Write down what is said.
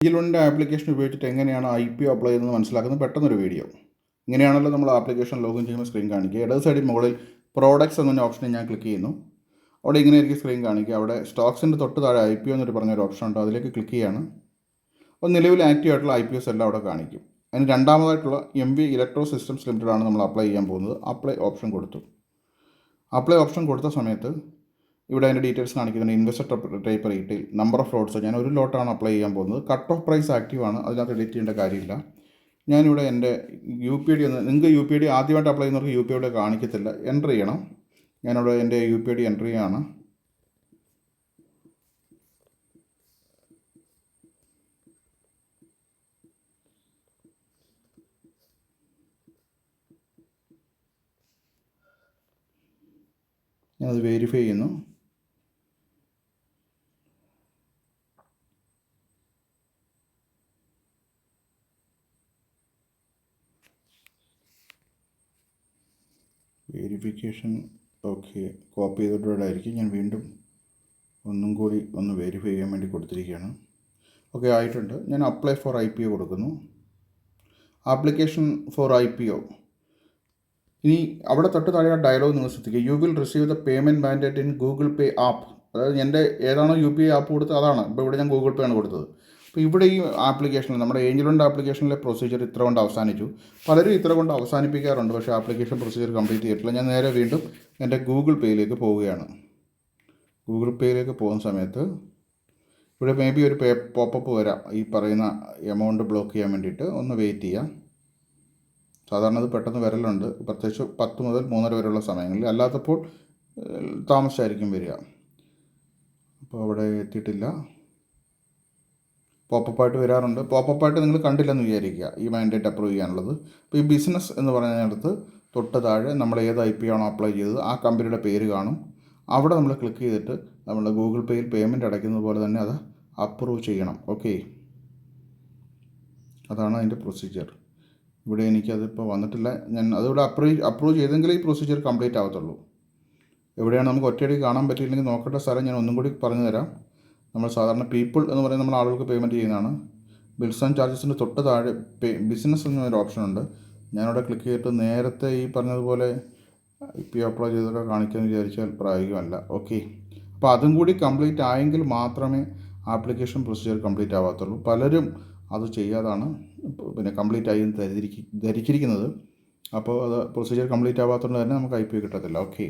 Angel application ഉപയോഗിച്ചിട്ട് എങ്ങനെയാണ് IPO apply ചെയ്യുന്നത് മനസ്സിലാക്കുന്നത് പെട്ടെന്നൊരു വീഡിയോ. ഇങ്ങനെയാണല്ലോ നമ്മൾ ആപ്ലിക്കേഷൻ ലോഗിൻ ചെയ്യുമ്പോൾ സ്ക്രീൻ കാണിക്കുക. ഇടത് സൈഡിൽ മുകളിൽ പ്രോഡക്ട്സ് എന്ന ഓപ്ഷനിൽ ഞാൻ ക്ലിക്ക് ചെയ്യുന്നു. അവിടെ ഇങ്ങനെയായിരിക്കും സ്ക്രീൻ കാണിക്കുക. അവിടെ സ്റ്റോക്സിൻ്റെ തൊട്ട് താഴെ IPO എന്നൊരു പറഞ്ഞൊരു ഓപ്ഷൻ ഉണ്ട്. അതിലേക്ക് ക്ലിക്ക് ചെയ്യാണ്. അപ്പോൾ നിലവിൽ ആക്റ്റീവ് ആയിട്ടുള്ള IPOs എല്ലാം അവിടെ കാണിക്കും. അതിന് രണ്ടാമതായിട്ടുള്ള MV ഇലക്ട്രോ സിസ്റ്റംസ് ലിമിറ്റഡ് ആണ് നമ്മൾ അപ്ലൈ ചെയ്യാൻ പോകുന്നത്. അപ്ലൈ ഓപ്ഷൻ കൊടുത്തു. അപ്ലൈ ഓപ്ഷൻ കൊടുത്ത സമയത്ത് ഇവിടെ അതിൻ്റെ ഡീറ്റെയിൽസ് കാണിക്കുന്നുണ്ട്. Investor type retail, number of lots. ഞാൻ ഒരു ലോട്ടാണ് അപ്ലൈ ചെയ്യാൻ പോകുന്നത്. കട്ട് ഓഫ് പ്രൈസ് ആക്റ്റീവ് ആണ്, അതിനകത്ത് എഡിറ്റ് ചെയ്യേണ്ട കാര്യമില്ല. ഞാനിവിടെ എൻ്റെ UPID നിങ്ങൾക്ക് UPID ആദ്യമായിട്ട് അപ്ലൈ ചെയ്യുന്നവർക്ക് UPID കാണിക്കത്തില്ല, എൻ്റർ ചെയ്യണം. ഞാനിവിടെ എൻ്റെ UPID എൻ്റർ ചെയ്യാണ്. ഞാനത് വെരിഫൈ ചെയ്യുന്നു. വെരിഫിക്കേഷൻ ഓക്കെ, കോപ്പി ചെയ്തിട്ടുള്ളതായിരിക്കും. ഞാൻ വീണ്ടും ഒന്നും കൂടി ഒന്ന് വെരിഫൈ ചെയ്യാൻ വേണ്ടി കൊടുത്തിരിക്കുകയാണ്. ഓക്കെ ആയിട്ടുണ്ട്. ഞാൻ അപ്ലൈ ഫോർ IPO കൊടുക്കുന്നു. Application for IPO. ഇനി അവിടെ തൊട്ട് താഴെ ഡയലോഗ് നിങ്ങൾ ശ്രദ്ധിക്കുക. You will receive the payment mandate in Google pay app. അതായത് എൻ്റെ ഏതാണോ UPI ആപ്പ് കൊടുത്തത് അതാണ്. ഇപ്പോൾ ഇവിടെ ഞാൻ ഗൂഗിൾ പേ ആണ് കൊടുത്തത്. അപ്പോൾ ഇവിടെ ഈ ആപ്ലിക്കേഷനിൽ നമ്മുടെ ഏഞ്ചൽ ആപ്ലിക്കേഷനിലെ പ്രൊസീജിയർ ഇത്ര കൊണ്ട് അവസാനിച്ചു. പലരും ഇത്ര കൊണ്ട് അവസാനിപ്പിക്കാറുണ്ട്, പക്ഷേ ആപ്ലിക്കേഷൻ പ്രൊസീജിയർ കംപ്ലീറ്റ് ചെയ്തിട്ടില്ല. ഞാൻ നേരെ വീണ്ടും എൻ്റെ ഗൂഗിൾ പേയിലേക്ക് പോവുകയാണ്. ഗൂഗിൾ പേയിലേക്ക് പോകുന്ന സമയത്ത് ഇവിടെ മേ ബി ഒരു പോപ്പപ്പ് വരാം, ഈ പറയുന്ന എമൗണ്ട് ബ്ലോക്ക് ചെയ്യാൻ വേണ്ടിയിട്ട്. ഒന്ന് വെയിറ്റ് ചെയ്യാം. സാധാരണ അത് പെട്ടെന്ന് വരലുണ്ട്, പ്രത്യേകിച്ച് 10 മുതൽ 3:30 വരെയുള്ള സമയങ്ങളിൽ. അല്ലാത്തപ്പോൾ താമസിച്ചായിരിക്കും വരിക. അപ്പോൾ അവിടെ എത്തിയിട്ടില്ല. പോപ്പപ്പായിട്ട് വരാറുണ്ട്. പോപ്പപ്പായിട്ട് നിങ്ങൾ കണ്ടില്ലെന്ന് വിചാരിക്കുക ഈ മാൻഡേറ്റ് അപ്രൂവ് ചെയ്യാനുള്ളത്. അപ്പോൾ ഈ ബിസിനസ് എന്ന് പറയുന്നിടത്ത് തൊട്ട് താഴെ നമ്മൾ ഏത് IPO ആണോ അപ്ലൈ ചെയ്തത് ആ കമ്പനിയുടെ പേര് കാണും. അവിടെ നമ്മൾ ക്ലിക്ക് ചെയ്തിട്ട് നമ്മുടെ ഗൂഗിൾ പേയിൽ പേയ്മെൻറ്റ് അടയ്ക്കുന്നത് പോലെ തന്നെ അത് അപ്രൂവ് ചെയ്യണം. ഓക്കെ, അതാണ് അതിൻ്റെ പ്രൊസീജിയർ. ഇവിടെ എനിക്കതിപ്പോൾ വന്നിട്ടില്ല. ഞാൻ അതിവിടെ അപ്രൂവ് ചെയ്തെങ്കിലേ ഈ പ്രൊസീജിയർ കംപ്ലീറ്റ് ആവത്തുള്ളൂ. എവിടെയാണ് നമുക്ക് ഒറ്റയടി കാണാൻ പറ്റിയില്ലെങ്കിൽ നോക്കേണ്ട സ്ഥലം ഞാൻ ഒന്നും കൂടി പറഞ്ഞു തരാം. നമ്മൾ സാധാരണ പീപ്പിൾ എന്ന് പറയുന്ന നമ്മൾ ആളുകൾക്ക് പേയ്മെൻറ്റ് ചെയ്യുന്നതാണ്. ബിൽസ് ആൻഡ് ചാർജസിൻ്റെ തൊട്ട് താഴെ ബിസിനസ് എന്നൊരു ഓപ്ഷൻ ഉണ്ട്. ഞാനിവിടെ ക്ലിക്ക് ചെയ്തിട്ട് നേരത്തെ ഈ പറഞ്ഞതുപോലെ IPO അപ്ലൈ ചെയ്തൊക്കെ കാണിക്കുമെന്ന് വിചാരിച്ചാൽ പ്രായോഗികമല്ല. ഓക്കെ, അപ്പോൾ അതും കൂടി കംപ്ലീറ്റ് ആയെങ്കിൽ മാത്രമേ ആപ്ലിക്കേഷൻ പ്രൊസീജിയർ കംപ്ലീറ്റ് ആവാത്തുള്ളൂ. പലരും അത് ചെയ്യാതാണ് പിന്നെ കംപ്ലീറ്റ് ആയി ധരിച്ചിരിക്കുന്നത്. അപ്പോൾ അത് പ്രൊസീജിയർ കംപ്ലീറ്റ് ആവാത്തതുകൊണ്ട് തന്നെ നമുക്ക് IPO കിട്ടത്തില്ല. ഓക്കെ.